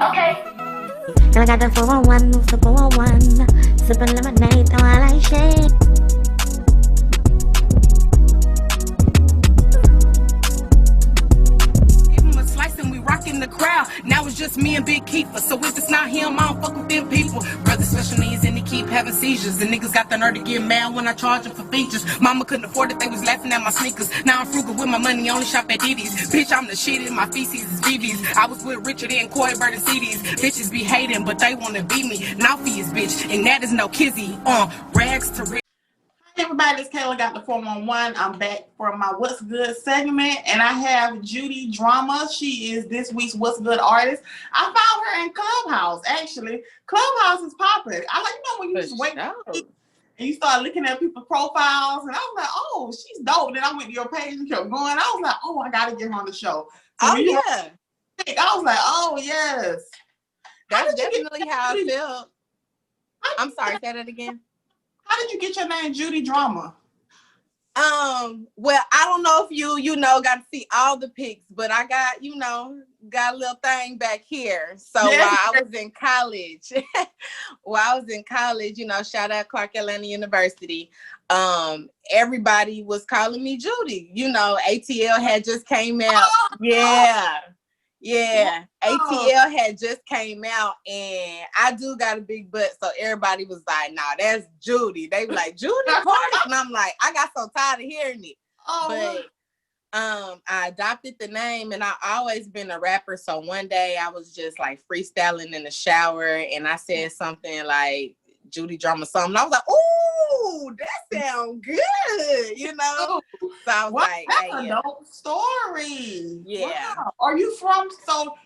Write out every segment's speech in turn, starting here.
Okay. And I got the 411, move the 401. Sipping lemonade, though I like shade. In the crowd, now it's just me and Big Keeper. So if it's not him, I don't fuck with them people. Brothers special needs and they keep having seizures. The niggas got the nerve to get mad when I charge them for features. Mama couldn't afford it, they was laughing at my sneakers. Now I'm frugal with my money, only shop at Diddy's. Bitch, I'm the shit and my feces is BB's. I was with Richard and Coy burning CDs. Bitches be hating, but they wanna be me. Now he is bitch, and that is no kizzy. Rags to rich. Hey everybody, it's Kayla Got the 411. I'm back for my What's Good segment, and I have Judy Drama. She is this week's What's Good artist. I found her in Clubhouse, actually. Clubhouse is popping. I like, when you just wait and you start looking at people's profiles, and I was like, oh, she's dope. Then I went to your page and kept going. I was like, oh, I got to get her on the show. So oh, yeah. I was like, oh, yes. That's definitely how I felt. I'm sorry, say that again. How did you get your name, Judy Drama? Well, I don't know if you got to see all the pics, but I got a little thing back here. So while I was in college, shout out Clark Atlanta University. Everybody was calling me Judy. ATL had just came out. Yeah. ATL had just came out, and I do got a big butt, so everybody was like, nah, that's Judy. They were like, Judy Carter? And I'm like, I got so tired of hearing it. But I adopted the name, and I always been a rapper, so one day I was just like freestyling in the shower, and I said something like Judy Drama something. I was like, ooh, that sounds good, So I was like, that's a dope story. Yeah. Wow. Are you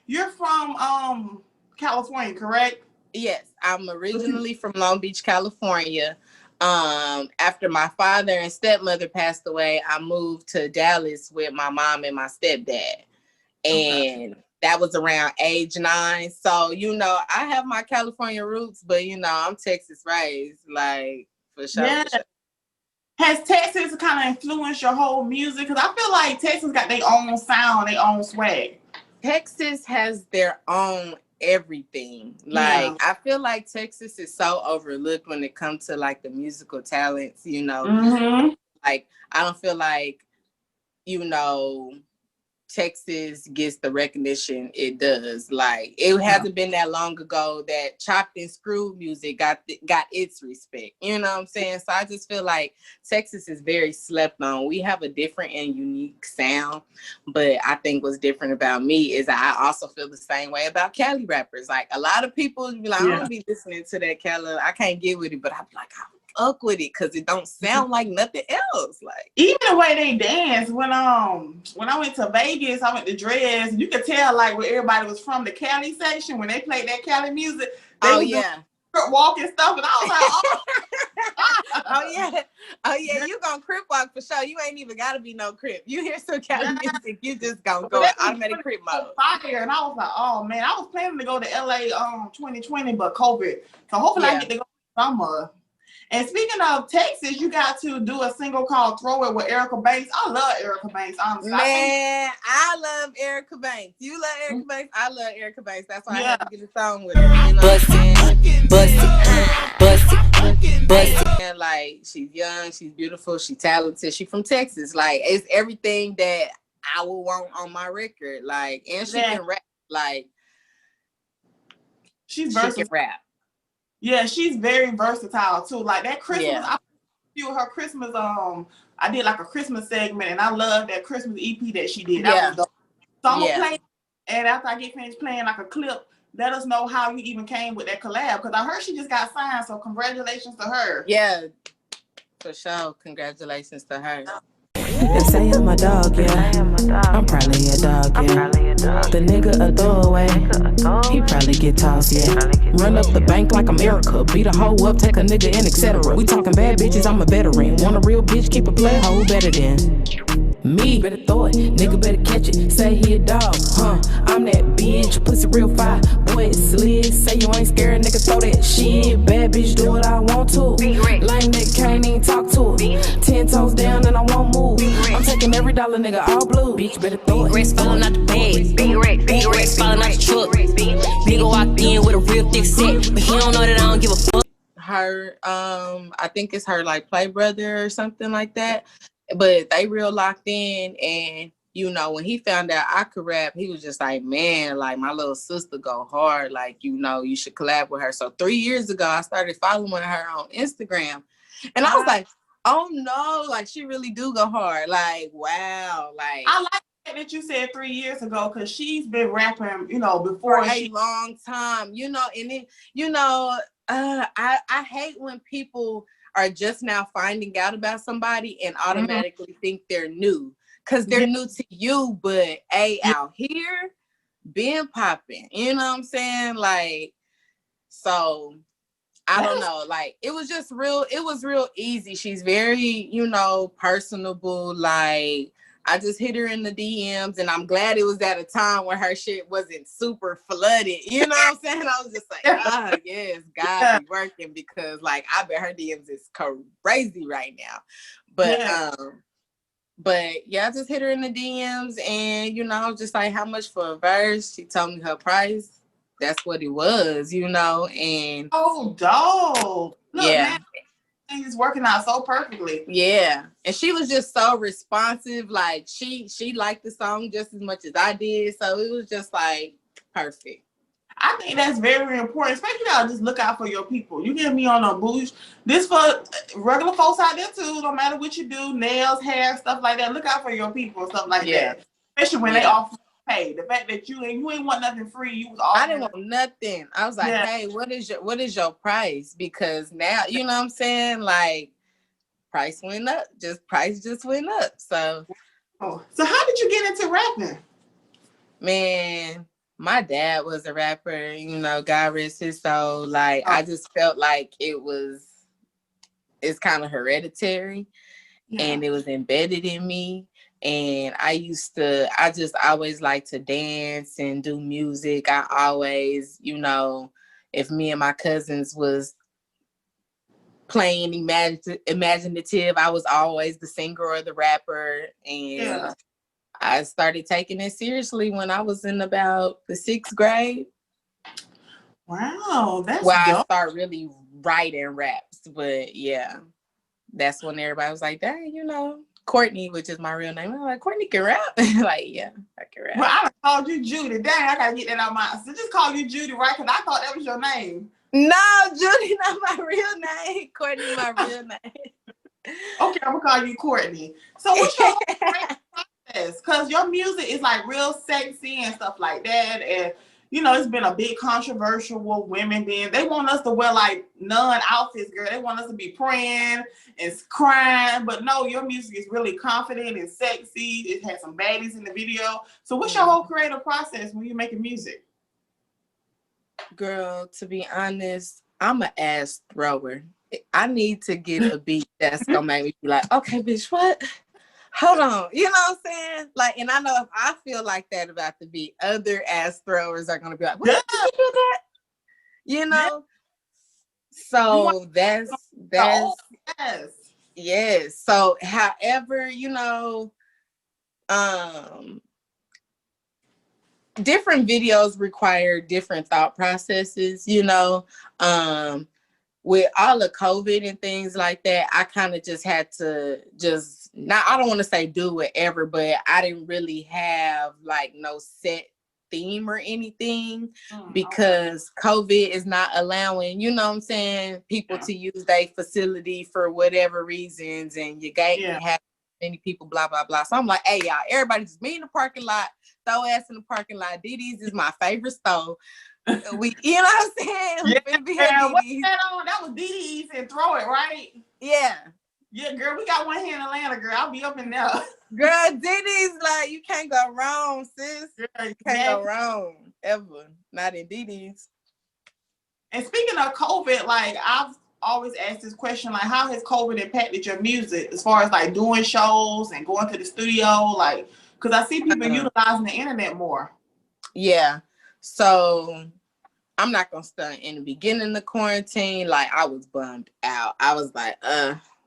you're from California, correct? Yes, I'm originally from Long Beach, California. After my father and stepmother passed away, I moved to Dallas with my mom and my stepdad. And that was around age 9. So, I have my California roots, but, I'm Texas raised, like, for sure. Yeah. For sure. Has Texas kind of influenced your whole music? Because I feel like Texas got their own sound, their own swag. Texas has their own everything. Like, I feel like Texas is so overlooked when it comes to, like, the musical talents, Like, I don't feel like, Texas gets the recognition it does. Like, it hasn't been that long ago that chopped and screwed music got its respect. You know what I'm saying? So I just feel like Texas is very slept on. We have a different and unique sound, but I think what's different about me is I also feel the same way about Cali rappers. Like, a lot of people be like, I don't be listening to that Cali. I can't get with it, but I be like, fuck with it because it don't sound like nothing else. Like, even the way they dance when I went to Vegas, I went to Dreads, you could tell like where everybody was from, the Cali section, when they played that Cali music. They walking stuff, and I was like, oh yeah, you gonna crip walk for sure. You ain't even gotta be no crip. You hear some Cali music, you just gonna go in automatic crip mode. Fire, and I was like, oh man, I was planning to go to LA 2020, but COVID. So hopefully I get to go summer. And speaking of Texas, you got to do a single called Throw It with Erica Banks. I love Erica Banks, honestly. Man, I love Erica Banks. You love Erica Banks? I love Erica Banks. That's why I had to get a song with her. Bust it. And like, she's young, she's beautiful, she's talented. She's from Texas. Like, it's everything that I would want on my record. Like, and she can rap. Like, she can rap. Yeah, she's very versatile too. Like that Christmas, I do her Christmas. I did like a Christmas segment, and I love that Christmas EP that she did. That was dope. So I'm gonna play, and after I get finished playing like a clip, let us know how you even came with that collab. Because I heard she just got signed, so congratulations to her. Yeah, for sure. Congratulations to her. They say I'm a dog, I'm probably a dog, The nigga a throwaway, he probably get tossed, Run up the bank like I'm Erica, beat a hoe up, take a nigga in, etc. We talking bad bitches, I'm a veteran. Want a real bitch, keep a play hoe better than me. Better throw it, nigga better catch it. Say he a dog, I'm that bitch, pussy real fire. Boy, it's slid, say you ain't scared, nigga throw that shit. Bad bitch, do what I want to. Lame nigga can't even talk to it. 10 toes down and I won't move. I'm taking every dollar, nigga, all blue. Bitch, better throw it. Big racks falling out the bed. Big racks falling out the truck. Big Nigga walked in with a real thick set, but he don't know that I don't give a fuck. Her, I think it's her like play brother or something like that. But they real locked in, and you know, when he found out I could rap, he was just like, man, like my little sister go hard. Like, you know, you should collab with her. So 3 years ago, I started following her on Instagram. And I was like, oh no, like she really do go hard. Like, wow. Like I like that you said 3 years ago, because she's been rapping, you know, before for a long time, you know, and then, you know, I hate when people are just now finding out about somebody and automatically think they're new. Cause they're new to you, but out here, been popping. You know what I'm saying? Like, so I don't know. Like, it was just real. It was real easy. She's very, you know, personable. Like, I just hit her in the DMs, and I'm glad it was at a time where her shit wasn't super flooded. You know what I'm saying? I was just like, yes, God be working, because like I bet her DMs is crazy right now. But yeah, I just hit her in the DMs, and you know, I was just like, how much for a verse? She told me her price. That's what it was, you know, and dope. Look, yeah. Man, it's working out so perfectly. Yeah. And she was just so responsive. Like she liked the song just as much as I did. So it was just like perfect. I think that's very important, especially y'all just look out for your people. You get me on a boost. This for regular folks out there too. No matter what you do, nails, hair, stuff like that. Look out for your people and stuff like that. Especially when they offer pay. The fact that you ain't want nothing free, you was offering. I didn't want nothing. I was like, hey, what is your price? Because now, you know what I'm saying? Like, price went up. Price just went up. So so how did you get into rapping? Man, my dad was a rapper, you know, God rest his soul. Like, I just felt like it's kind of hereditary, and it was embedded in me. And I just always liked to dance and do music. I always, you know, if me and my cousins was playing imaginative, I was always the singer or the rapper. And I started taking it seriously when I was in about the 6th grade. Wow, that's where dope. I started really writing raps. But yeah, that's when everybody was like, dang, you know, Courtney, which is my real name. I'm like, Courtney can rap? Like, yeah, I can rap. Well, I called you Judy. Dang, I gotta get that out my. So just call you Judy, right? Because I thought that was your name. No, Judy, not my real name. Courtney, my real name. Okay, I'm gonna call you Courtney. So what's your process? Because your music is like real sexy and stuff like that, and you know it's been a big controversial with women. Then they want us to wear like nun outfits, girl. They want us to be praying and crying, but no, your music is really confident and sexy. It has some baddies in the video. So what's your whole creative process when you're making music? Girl, to be honest, I'm an ass thrower. I need to get a beat that's gonna make me be like, okay, bitch, what? Hold on. You know what I'm saying? Like, and I know if I feel like that about the beat, other ass throwers are gonna be like, what? Did you do that? You know? So that's yes. So however, you know, different videos require different thought processes, you know. With all the COVID and things like that, I kind of just had to I don't want to say do whatever, but I didn't really have like no set theme or anything because COVID is not allowing, you know what I'm saying, people to use their facility for whatever reasons, and you can't have many people, blah, blah, blah. So I'm like, hey, y'all, everybody just meet in the parking lot, throw ass in the parking lot. DD's is my favorite store. You know what I'm saying? That was DD's and throw it, right? Yeah. Yeah, girl, we got one here in Atlanta, girl. I'll be up in there. Girl, DD's like, you can't go wrong, sis. Girl, you can't go wrong, ever. Not in DD's. And speaking of COVID, like, I've always asked this question, like, how has COVID impacted your music as far as, like, doing shows and going to the studio? Like, because I see people utilizing the internet more. Yeah. So I'm not gonna stunt. In the beginning of quarantine, like I was bummed out. I was like,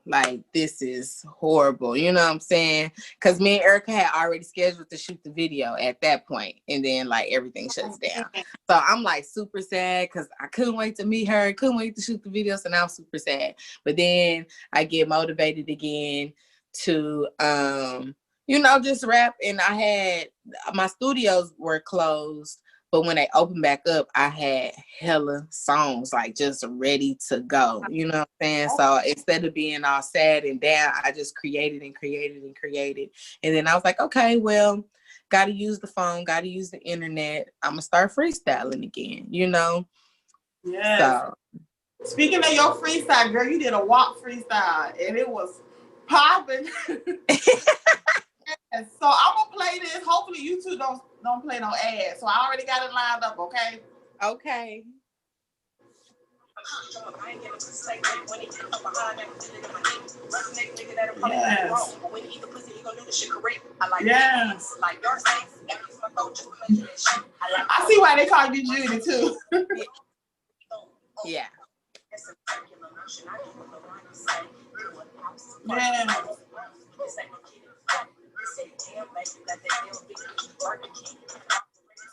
Like, this is horrible. You know what I'm saying? Because me and Erica had already scheduled to shoot the video at that point, and then like everything shuts down. So I'm like super sad because I couldn't wait to meet her, couldn't wait to shoot the video. So now I'm super sad. But then I get motivated again to just rap. And I had my studios were closed. But when they opened back up, I had hella songs like just ready to go. You know what I'm saying? So instead of being all sad and down, I just created and created and created. And then I was like, okay, well, got to use the phone, got to use the internet. I'm going to start freestyling again, you know? Yes. So. Speaking of your freestyle, girl, you did a walk freestyle and it was popping. So I'm gonna play this. Hopefully you two don't play no ads. So I already got it lined up, okay? Okay. Yes. I see why they call you Judy too. Yeah. Yeah.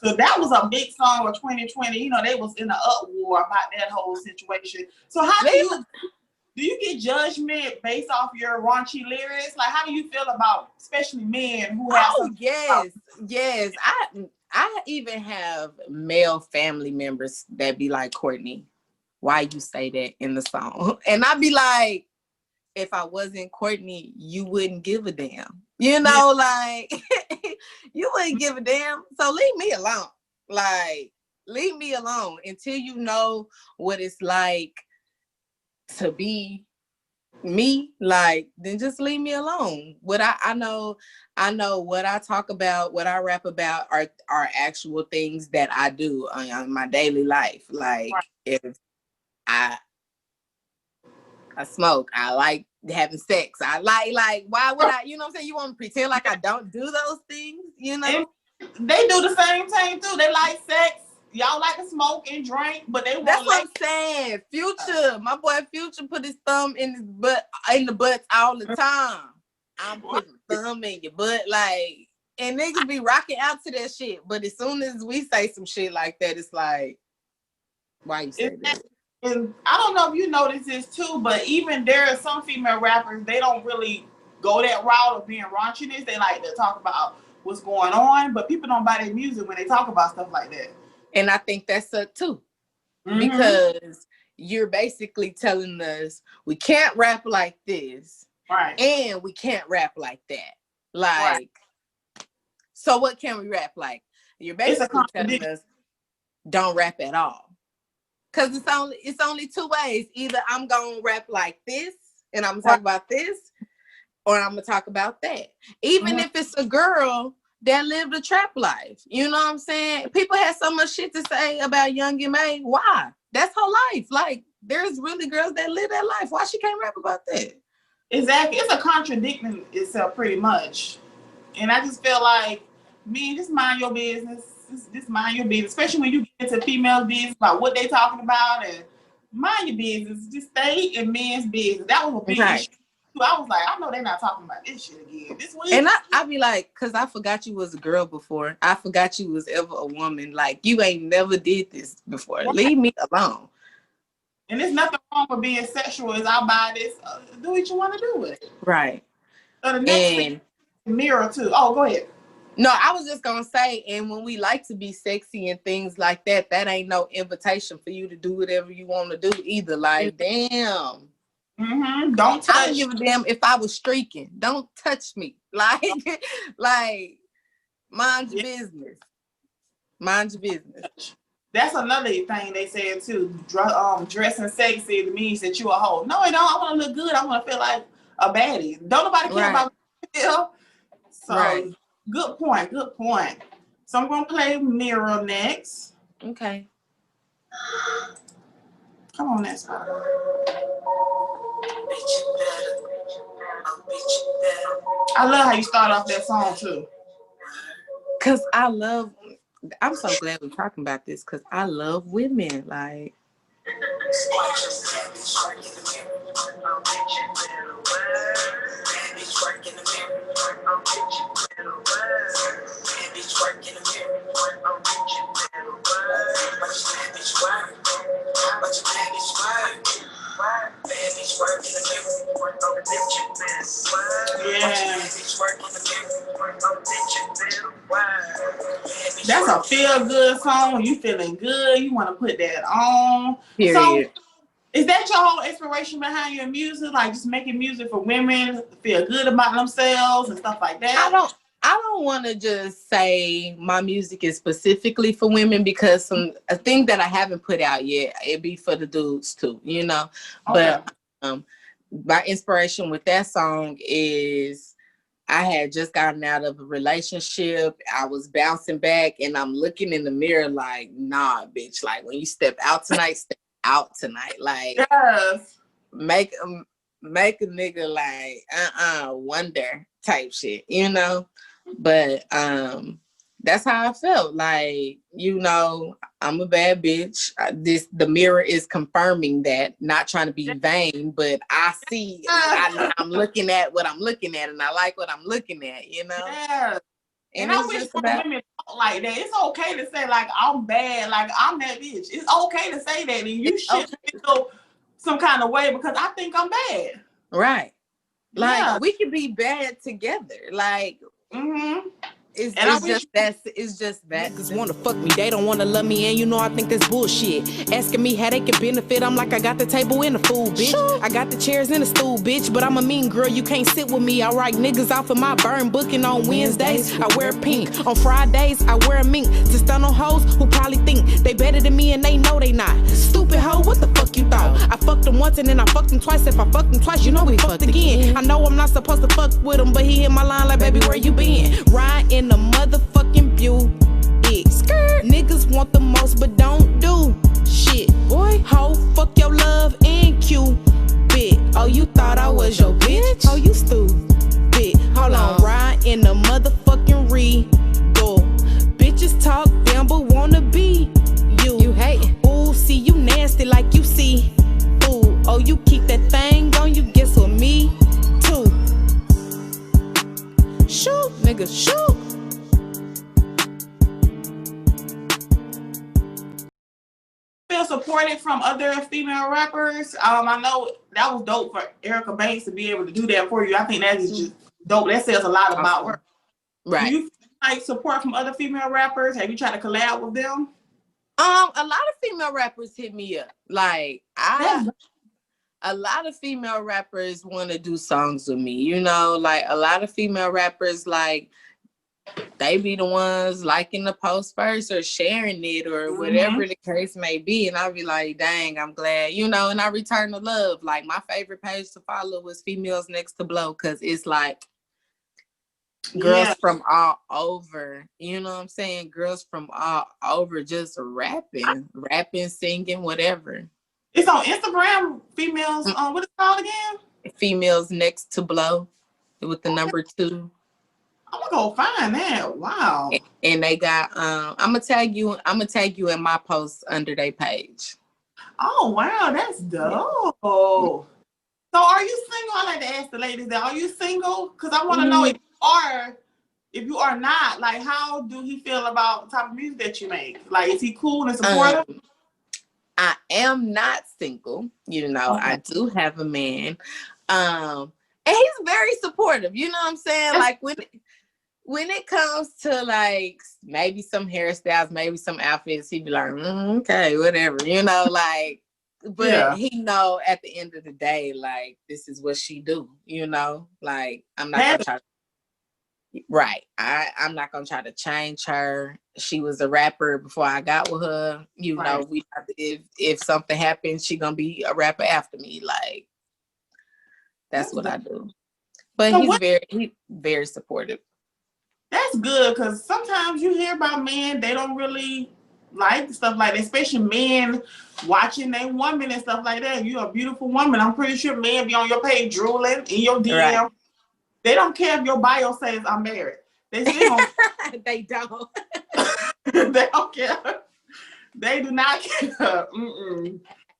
So that was a big song of 2020. You know, they was in the uproar about that whole situation. So how do you get judgment based off your raunchy lyrics? Like, how do you feel about especially men who have yes. I even have male family members that be like, Courtney, why you say that in the song? And I'd be like, if I wasn't Courtney, you wouldn't give a damn. You know, like, you wouldn't give a damn. So leave me alone. Like, leave me alone until you know what it's like to be me. Like, then just leave me alone. What I know what I talk about, what I rap about are actual things that I do on my daily life. Like, if I smoke, I like having sex, I like why would I, you know what I'm saying? You want to pretend like I don't do those things, you know? And they do the same thing too. They like sex. Y'all like to smoke and drink, but they want. That's what I'm saying. Future, my boy Future put his thumb in the butts all the time. I'm putting thumb in your butt, like, and niggas be rocking out to that shit. But as soon as we say some shit like that, it's like, why you say that? And I don't know if you notice this too, but even there are some female rappers, they don't really go that route of being raunchiness. They like to talk about what's going on, but people don't buy their music when they talk about stuff like that. And I think that's up too. Because you're basically telling us we can't rap like this. Right. And we can't rap like that. Like, so what can we rap like? You're basically telling us don't rap at all. Because it's only two ways. Either I'm gonna rap like this and I'm gonna talk about this, or I'm gonna talk about that. Even if it's a girl that lived a trap life. You know what I'm saying? People have so much shit to say about Young M.A. Why? That's her life. Like, there's really girls that live that life. Why she can't rap about that? Exactly. It's a contradicting itself pretty much. And I just feel like, man, just mind your business. Just mind your business, especially when you get into female business about what they talking about, and mind your business. Just stay in men's business. That was a big issue. I was like, I know they're not talking about this shit again. This week. And I be like, because I forgot you was a girl before. I forgot you was ever a woman. Like, you ain't never did this before. Right. Leave me alone. And there's nothing wrong with being sexual. Is I buy this, do what you want to do with it. Right. So the next thing, mirror too. Oh, go ahead. No, I was just gonna say, and when we like to be sexy and things like that, that ain't no invitation for you to do whatever you want to do either. Like, damn. Don't touch. I don't give a damn if I was streaking. Don't touch me. Like, mind your business. Mind your business. That's another thing they said too. Dressing sexy means that you a hoe. No, it don't. I want to look good. I want to feel like a baddie. Don't nobody care about me. So, good point. Good point. So I'm gonna play Mirror next. Okay. Come on, next one. I love how you start off that song too. Cause I'm so glad we're talking about this because I love women. Like, That's a feel good song. You feeling good. You want to put that on. Period. So is that your whole inspiration behind your music? Like just making music for women to feel good about themselves and stuff like that? I don't want to just say my music is specifically for women because a thing that I haven't put out yet, it'd be for the dudes too, you know. Okay. But my inspiration with that song is I had just gotten out of a relationship. I was bouncing back and I'm looking in the mirror like, nah, bitch. Like when you step out tonight, step out tonight. Like Yes. make a nigga like wonder type shit, you know. But that's how I felt. Like, you know, I'm a bad bitch. The mirror is confirming that. Not trying to be vain, but I see. I'm looking at what I'm looking at, and I like what I'm looking at. You know. Yeah. And I it's wish just more women talk like that. It's okay to say like I'm bad, like I'm that bitch. It's okay to say that, and you should feel some kind of way because I think I'm bad. Right. Like Yeah. we can be bad together. Like. Mm-hmm. It's just that. Niggas wanna fuck me, they don't wanna love me, and you know I think that's bullshit. Asking me how they can benefit, I'm like I got the table and the food, bitch. Sure. I got the chairs and the stool, bitch, but I'm a mean girl, you can't sit with me. I write niggas off of my burn booking on Wednesdays. I wear pink. On Fridays, I wear a mink to stun on hoes who probably think they better than me and they know they not. Stupid hoe, what the fuck you thought? I fucked them once and then I fucked them twice. If I fucked them twice, you know we fucked again. I know I'm not supposed to fuck with him, but he hit my line like, baby, where you been? Ride in the motherfucking Buick. Skirt. Niggas want the most but don't do shit. Boy, hoe, fuck your love and Cupid. Oh, you thought I was your bitch? Oh, you stupid. Hold on, ride in the motherfucking Regal. Bitches talk down but wanna be you. You hate. Ooh, see you nasty like you see. Ooh, oh, you keep that thing on you, guess with me too. Shoot, nigga, shoot. Feel supported from other female rappers. I know that was dope for Erica Banks to be able to do that for you. I think that is just dope. That says a lot about her. Right. Do you like support from other female rappers? Have you tried to collab with them? A lot of female rappers hit me up. Like a lot of female rappers want to do songs with me. You know, like a lot of female rappers like. They be the ones liking the post first or sharing it or whatever the case may be. And I'll be like, dang, I'm glad, you know, and I return the love. Like my favorite page to follow was Females Next to Blow because it's like girls from all over, you know what I'm saying? Girls from all over just rapping, singing, whatever. It's on Instagram, Females, what is it called again? Females Next to Blow with the number 2. I'm gonna go find that. Wow. And they got I'm gonna tag you in my post under their page. Oh wow, that's dope. So are you single? I like to ask the ladies that, are you single? Because I want to know if you are not, like how do he feel about the type of music that you make? Like is he cool and supportive? I am not single, you know, I do have a man. And he's very supportive, you know what I'm saying? Like when it comes to like maybe some hairstyles, maybe some outfits, he'd be like, okay, whatever, you know, like, but he know at the end of the day, like, this is what she do, you know, like, I'm not gonna try I'm not gonna try to change her. She was a rapper before I got with her, you know, if something happens, she gonna be a rapper after me, like, that's what I do. But so he's very supportive. That's good because sometimes you hear about men, they don't really like stuff like that, especially men watching their woman and stuff like that. You're a beautiful woman. I'm pretty sure men be on your page drooling in your DM. Right. They don't care if your bio says I'm married. They still don't. They don't. They don't care. They do not care.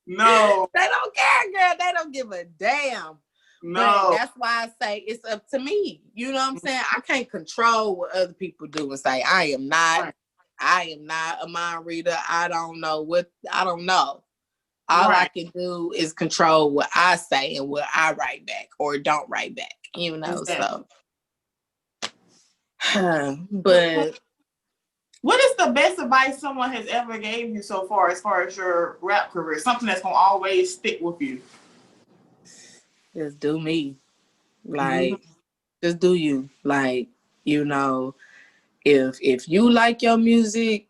No. They don't care, girl. They don't give a damn. No. But that's why I say it's up to me. You know what I'm saying? I can't control what other people do and say, I am not a mind reader. I don't know. All I can do is control what I say and what I write back or don't write back, you know. Exactly. So but what is the best advice someone has ever gave you so far as your rap career? Something that's gonna always stick with you. Just do me. Like, just do you. Like, you know, if you like your music,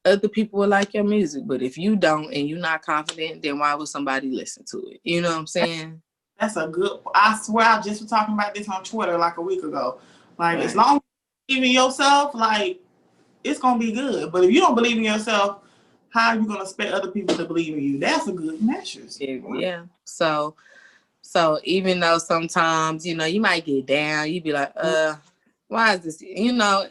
other people will like your music. But if you don't and you're not confident, then why would somebody listen to it? You know what I'm saying? That's a good. I swear, I just was talking about this on Twitter like a week ago. Like, as long as you believe in yourself, like, it's gonna be good. But if you don't believe in yourself, how are you gonna expect other people to believe in you? That's a good measure. Yeah. So even though sometimes, you know, you might get down, you be like, why is this? You know,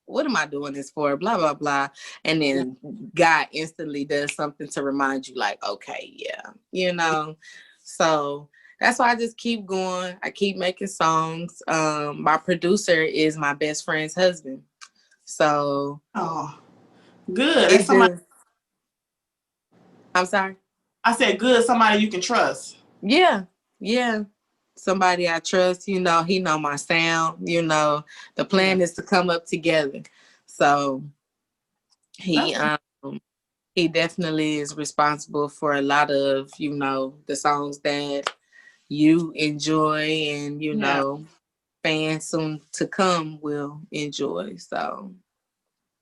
what am I doing this for? Blah, blah, blah. And then God instantly does something to remind you, like, okay, yeah, you know. So that's why I just keep going. I keep making songs. My producer is my best friend's husband. So good. I'm sorry. I said good, somebody you can trust. Yeah. Somebody I trust, you know, he know my sound, you know, the plan is to come up together. So he definitely is responsible for a lot of, you know, the songs that you enjoy and, you know, fans soon to come will enjoy. So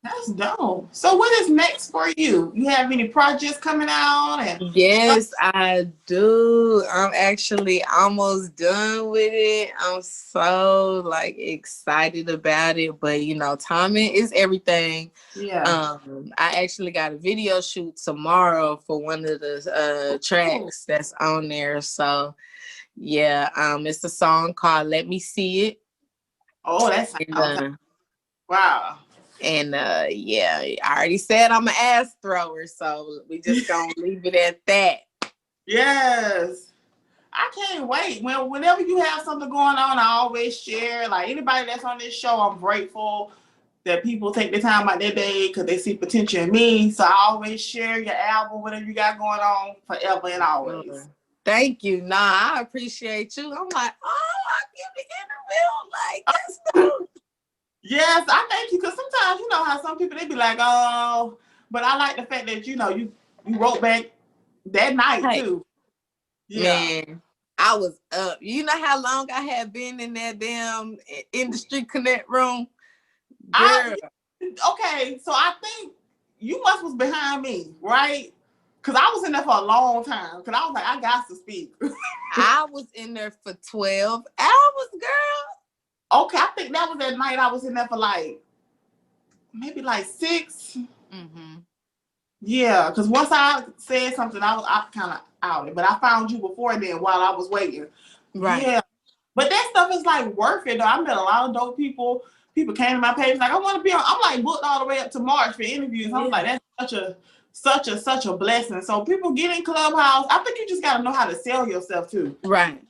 that's dope. So what is next for you? You have any projects coming out? Yes, I do. I'm actually almost done with it. I'm so like excited about it, but you know, timing is everything. Yeah. I actually got a video shoot tomorrow for one of the tracks that's on there. So yeah, it's a song called "Let Me See It." Oh, that's wow. And yeah, I already said I'm an ass thrower, so we just gonna leave it at that. Yes. I can't wait. Whenever you have something going on, I always share. Like anybody that's on this show, I'm grateful that people take the time out their day because they see potential in me. So I always share your album, whatever you got going on, forever and always. Thank you. Nah, I appreciate you. I'm like, I give the interview. Like, that's dope. Yes, I thank you because sometimes you know how some people they be like, oh, but I like the fact that you know you wrote back that night too. Yeah. Man, I was up. You know how long I had been in that damn Industry Connect room? Girl. Okay, so I think you was behind me, right? Because I was in there for a long time. Because I was like, I got to speak. I was in there for 12 hours, girl. Okay, I think that was that night I was in there for like, maybe like 6. Mm-hmm. Yeah, because once I said something, I kind of outed. But I found you before then while I was waiting. Right. Yeah. But that stuff is like worth it, though. I met a lot of dope people. People came to my page like, I want to be on. I'm like booked all the way up to March for interviews. I'm like, that's such a blessing. So people get in Clubhouse. I think you just got to know how to sell yourself too. Right.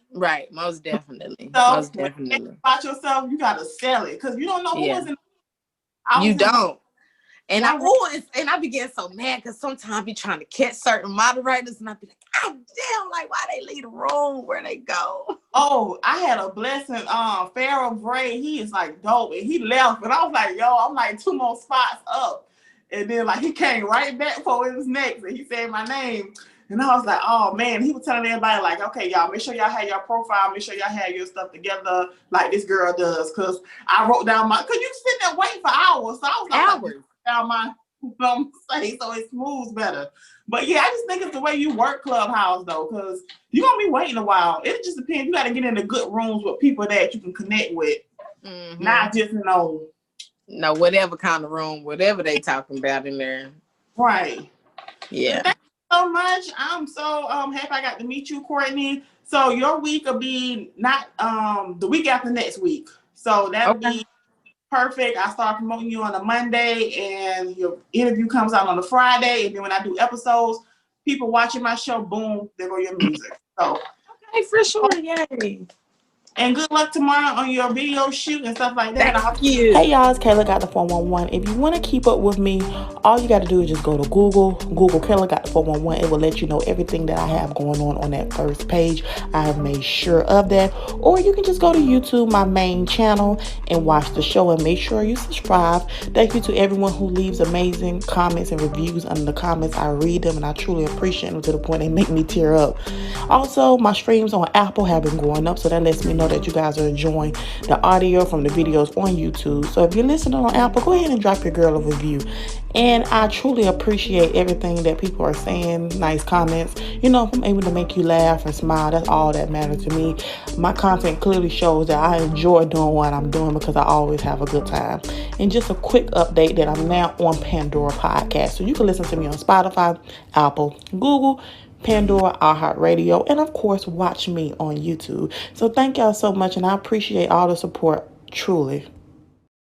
Most definitely. So most definitely. About yourself, you got to sell it because you don't know who is in. You don't. And I be getting so mad because sometimes I be trying to catch certain moderators and I be like, God damn, like why they leave the room where they go? Oh, I had a blessing. Pharaoh Bray, he is like dope, and he left, and I was like, yo, I'm like 2 more spots up, and then like he came right back for it was next, and he said my name, and I was like, oh man, he was telling everybody like, okay, y'all, make sure y'all have your profile, make sure y'all have your stuff together like this girl does, because I wrote down cause you sit there waiting for hours, so I was like, hours. Down my say so it moves better. But yeah, I just think it's the way you work Clubhouse though, because you're gonna be waiting a while. It just depends. You got to get into good rooms with people that you can connect with, not just whatever kind of room, whatever they talking about in there. Right. Yeah. Thank you so much. I'm so happy I got to meet you, Courtney. So your week will be not the week after next week. So that'll be perfect. I start promoting you on a Monday and your interview comes out on a Friday. And then when I do episodes, people watching my show, boom, there go your music. So, Hey, for sure, yay. and good luck tomorrow on your video shoot and stuff like that. Thank you. Hey y'all, it's Kayla Got the 411. If you want to keep up with me, all you got to do is just go to Google Kayla Got the 411. It will let you know everything that I have going on that first page. I have made sure of that. Or you can just go to YouTube, my main channel, and watch the show and make sure you subscribe. Thank you to everyone who leaves amazing comments and reviews under the comments. I read them and I truly appreciate them to the point they make me tear up. Also, my streams on Apple have been going up, so that lets me know that you guys are enjoying the audio from the videos on YouTube. So if you're listening on Apple, go ahead and drop your girl a review. And I truly appreciate everything that people are saying, nice comments. You know, if I'm able to make you laugh and smile, that's all that matters to me. My content clearly shows that I enjoy doing what I'm doing because I always have a good time. And just a quick update that I'm now on Pandora Podcast. So you can listen to me on Spotify, Apple, Google, Pandora, iHeartRadio, and of course watch me on YouTube. So thank y'all so much, and I appreciate all the support, truly.